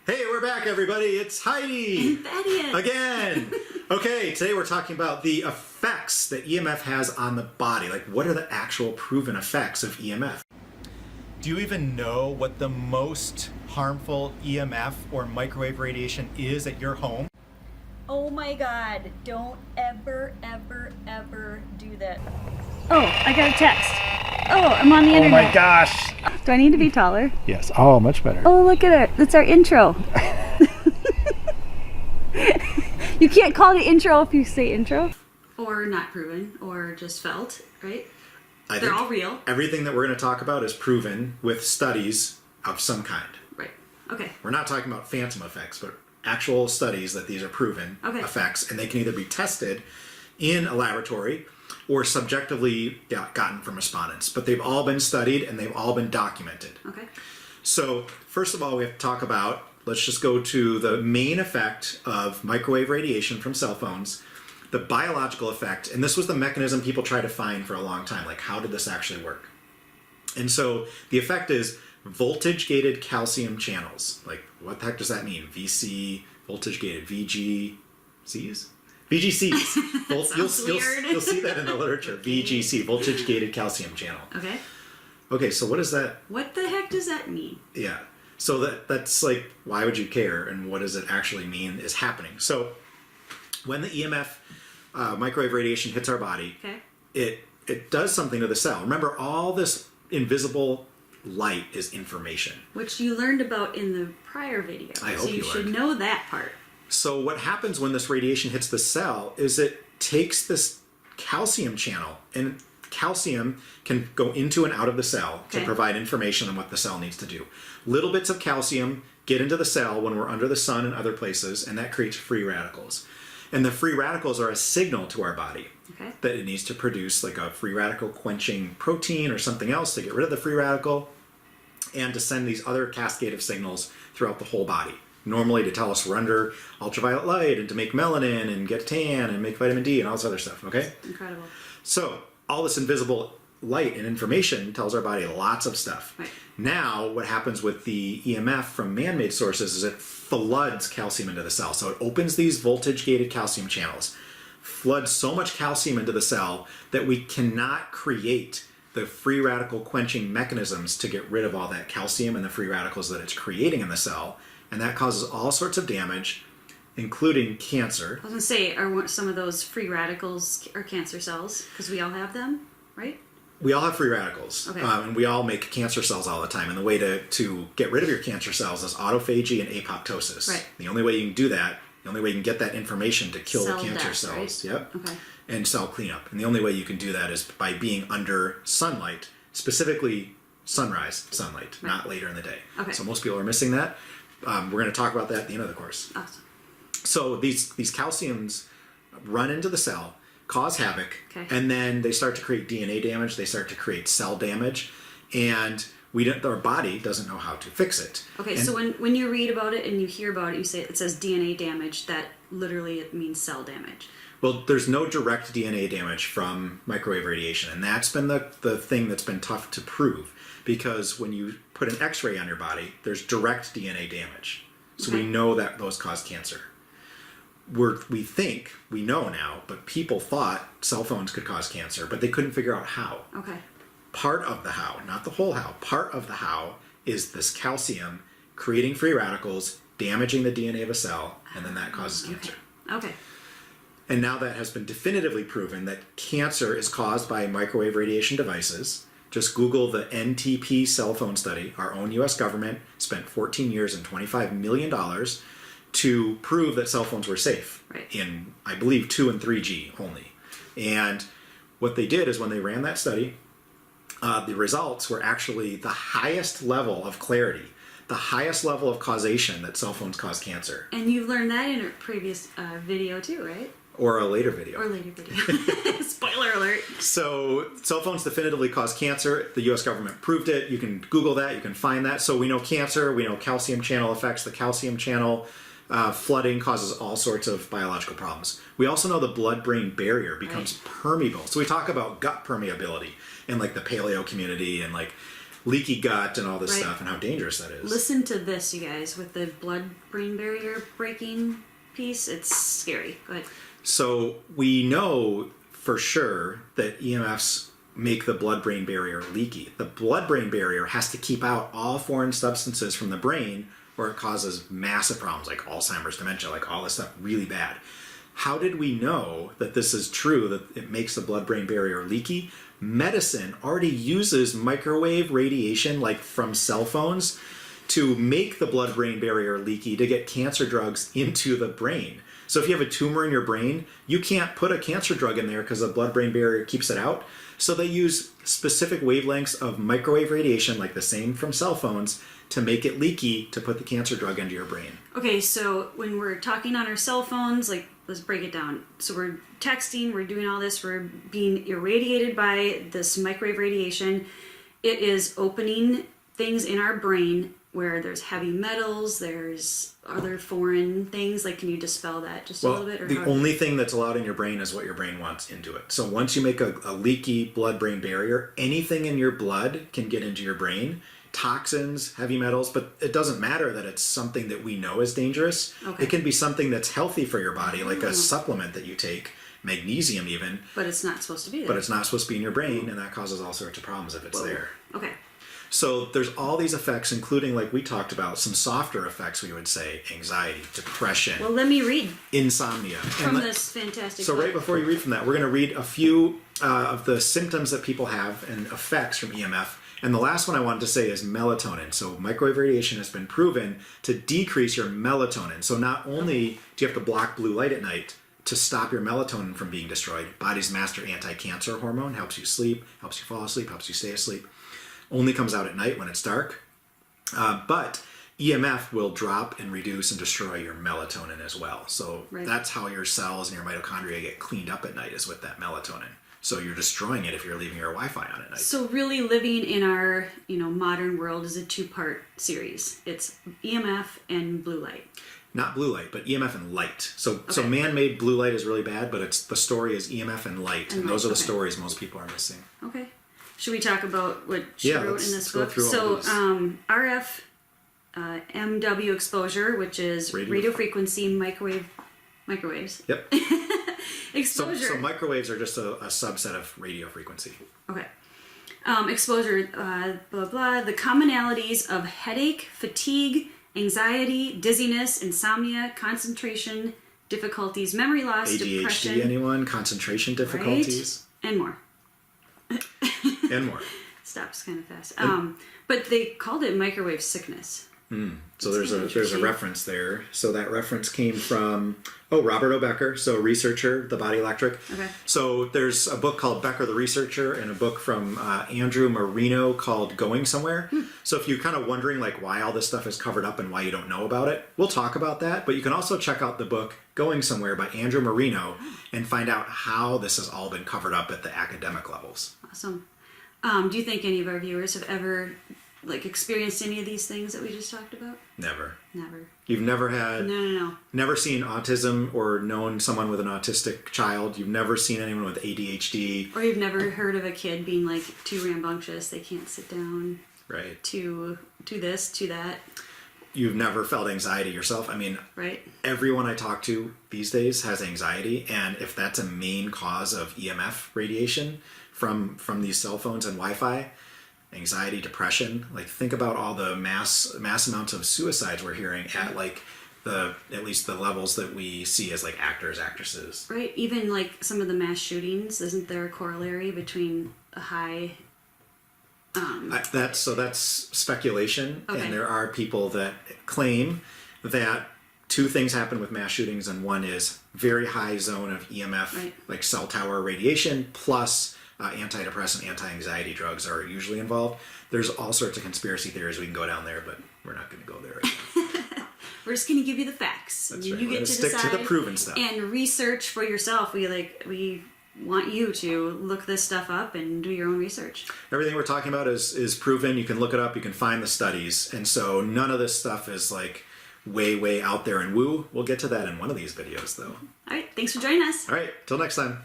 Hey, we're back, everybody. It's Heidi. And Thaddeus. Again. Okay, today we're talking about the effects that EMF has on the body. Like, what are the actual proven effects of EMF? Do you even know what the most harmful EMF or microwave radiation is at your home? Oh my God, don't ever do that. Oh, I got a text. Oh, I'm on the internet. Oh my gosh. Do I need to be taller? Yes. Oh, much better. Oh, look at it. That's our intro. You can't call it intro if you say intro. Or not proven, or just felt, right? I They're think all real. Everything that we're going to talk about is proven with studies of some kind. Right. Okay. We're not talking about phantom effects, but actual studies that these are proven effects, and they can either be tested in a laboratory or subjectively gotten from respondents. But they've all been studied and they've all been documented. Okay. So first of all, we have to talk about, let's just go to the main effect of microwave radiation from cell phones, the biological effect. And this was the mechanism people tried to find for a long time. Like, how did this actually work? And so the effect is voltage-gated calcium channels. Like, what the heck does that mean? VC, voltage-gated, VGCs? VGCs. You'll see that in the literature. Okay. VGC, voltage-gated calcium channel. Okay. Okay, so what is that? What the heck does that mean? Yeah. So that's like, why would you care? And what does it actually mean is happening? So when the EMF microwave radiation hits our body, it does something to the cell. Remember, all this invisible light is information. Which you learned about in the prior video. I hope so you should know that part. So what happens when this radiation hits the cell is it takes this calcium channel, and calcium can go into and out of the cell to provide information on what the cell needs to do. Little bits of calcium get into the cell when we're under the sun and other places, and that creates free radicals. And the free radicals are a signal to our body that it needs to produce like a free radical quenching protein or something else to get rid of the free radical and to send these other cascade of signals throughout the whole body. Normally to tell us we're under ultraviolet light and to make melanin and get tan and make vitamin D and all this other stuff, okay? Incredible. So all this invisible light and information tells our body lots of stuff. Right. Now what happens with the EMF from man-made sources is it floods calcium into the cell. So it opens these voltage-gated calcium channels, floods so much calcium into the cell that we cannot create the free radical quenching mechanisms to get rid of all that calcium and the free radicals that it's creating in the cell. And that causes all sorts of damage, including cancer. I was going to say, are some of those free radicals or cancer cells? Because we all have them, right? We all have free radicals, okay. And we all make cancer cells all the time. And the way to get rid of your cancer cells is autophagy and apoptosis. Right. The only way you can do that, the only way you can get that information to kill Cell the cancer death, cells, right? Yep, okay. and cell cleanup. And the only way you can do that is by being under sunlight, specifically sunrise sunlight, not later in the day. Okay. So most people are missing that. We're going to talk about that at the end of the course. Awesome. So these calciums run into the cell, cause havoc, and then they start to create DNA damage, they start to create cell damage, and our body doesn't know how to fix it. Okay, so when you read about it and you hear about it, you say it says DNA damage, that literally it means cell damage. Well, there's no direct DNA damage from microwave radiation, and that's been the thing that's been tough to prove, because when you put an X-ray on your body, there's direct DNA damage. So we know that those cause cancer. We know now, but people thought cell phones could cause cancer, but they couldn't figure out how. Okay. Part of the how, not the whole how, part of the how is this calcium creating free radicals, damaging the DNA of a cell, and then that causes cancer. Okay. And now that has been definitively proven that cancer is caused by microwave radiation devices. Just Google the NTP cell phone study. Our own U.S. government spent 14 years and $25 million to prove that cell phones were safe in, I believe, 2 and 3G only. And what they did is when they ran that study, the results were actually the highest level of clarity, the highest level of causation that cell phones cause cancer. And you've learned that in a previous video too, right? Or a later video. Or later video. Spoiler alert. So cell phones definitively cause cancer. The U.S. government proved it. You can Google that. You can find that. So we know cancer. We know calcium channel effects. The calcium channel flooding causes all sorts of biological problems. We also know the blood-brain barrier becomes permeable. So we talk about gut permeability in like the paleo community and like leaky gut and all this Right. stuff and how dangerous that is. Listen to this, you guys, with the blood-brain barrier breaking piece. It's scary. Go ahead. So we know for sure that EMFs make the blood-brain barrier leaky. The blood-brain barrier has to keep out all foreign substances from the brain, or it causes massive problems like Alzheimer's, dementia, like all this stuff really bad. How did we know that this is true, that it makes the blood-brain barrier leaky? Medicine already uses microwave radiation, like from cell phones, to make the blood-brain barrier leaky to get cancer drugs into the brain. So if you have a tumor in your brain, you can't put a cancer drug in there because the blood-brain barrier keeps it out. So they use specific wavelengths of microwave radiation, like the same from cell phones, to make it leaky to put the cancer drug into your brain. Okay, so when we're talking on our cell phones, like, let's break it down. So we're texting, we're doing all this, we're being irradiated by this microwave radiation. It is opening things in our brain where there's heavy metals, there's other foreign things. Like, can you dispel that just a little bit? Or the only thing that's allowed in your brain is what your brain wants into it. So once you make a leaky blood-brain barrier, anything in your blood can get into your brain. Toxins, heavy metals, but it doesn't matter that it's something that we know is dangerous. Okay. It can be something that's healthy for your body, like a supplement that you take, magnesium even. But it's not supposed to be there. But it's not supposed to be in your brain, and that causes all sorts of problems if it's there. Okay. So there's all these effects, including, like we talked about, some softer effects, we would say, anxiety, depression, Well, let me read insomnia. from this fantastic So book. right before you read from that, we're going to read a few of the symptoms that people have and effects from EMF. And the last one I wanted to say is melatonin. So microwave radiation has been proven to decrease your melatonin. So not only do you have to block blue light at night to stop your melatonin from being destroyed, body's master anti-cancer hormone, helps you sleep, helps you fall asleep, helps you stay asleep, only comes out at night when it's dark. But EMF will drop and reduce and destroy your melatonin as well. So that's how your cells and your mitochondria get cleaned up at night, is with that melatonin. So you're destroying it if you're leaving your Wi-Fi on at night. So really living in our, modern world is a two-part series. It's EMF and blue light. Not blue light, but EMF and light. So Okay. man-made blue light is really bad, but the story is EMF and light. And those are the stories most people are missing. Okay. Should we talk about what she wrote let's in this go book? through all So these. RF MW exposure, which is radio frequency microwaves. Yep. Exposure. So microwaves are just a subset of radio frequency. Okay. Exposure, blah, blah. The commonalities of headache, fatigue, anxiety, dizziness, insomnia, concentration difficulties, memory loss, ADHD, depression. anyone? Concentration difficulties? Right? And more. And more. Stops kind of fast. But they called it microwave sickness. So there's a reference there. So that reference came from Robert O. Becker, so a researcher, the body electric. Okay. So there's a book called Becker the Researcher and a book from Andrew Marino called Going Somewhere. So if you're kind of wondering like why all this stuff is covered up and why you don't know about it, we'll talk about that. But you can also check out the book Going Somewhere by Andrew Marino and find out how this has all been covered up at the academic levels. Awesome. Do you think any of our viewers have ever experienced any of these things that we just talked about? Never. Never. You've never had... No. Never seen autism or known someone with an autistic child. You've never seen anyone with ADHD. Or you've never heard of a kid being too rambunctious, they can't sit down. Right. To this, to that. You've never felt anxiety yourself. I mean, Right. everyone I talk to these days has anxiety, and if that's a main cause of EMF radiation from these cell phones and Wi-Fi, anxiety, depression, think about all the mass amounts of suicides we're hearing at at least the levels that we see as actors, actresses. Right. Even some of the mass shootings, isn't there a corollary between a high... That's speculation, Okay. and there are people that claim that two things happen with mass shootings, and one is very high zone of EMF, Right. like cell tower radiation, plus antidepressant, anti-anxiety drugs are usually involved. There's all sorts of conspiracy theories we can go down there, but we're not going to go there right now. We're just going to give you the facts. That's You right. We're get gonna to stick decide to the proven stuff. and research for yourself. We want you to look this stuff up and do your own research. Everything we're talking about is proven. You can look it up. You can find the studies. And so none of this stuff is way out there and woo. We'll get to that in one of these videos, though. All right. Thanks for joining us. All right. Till next time.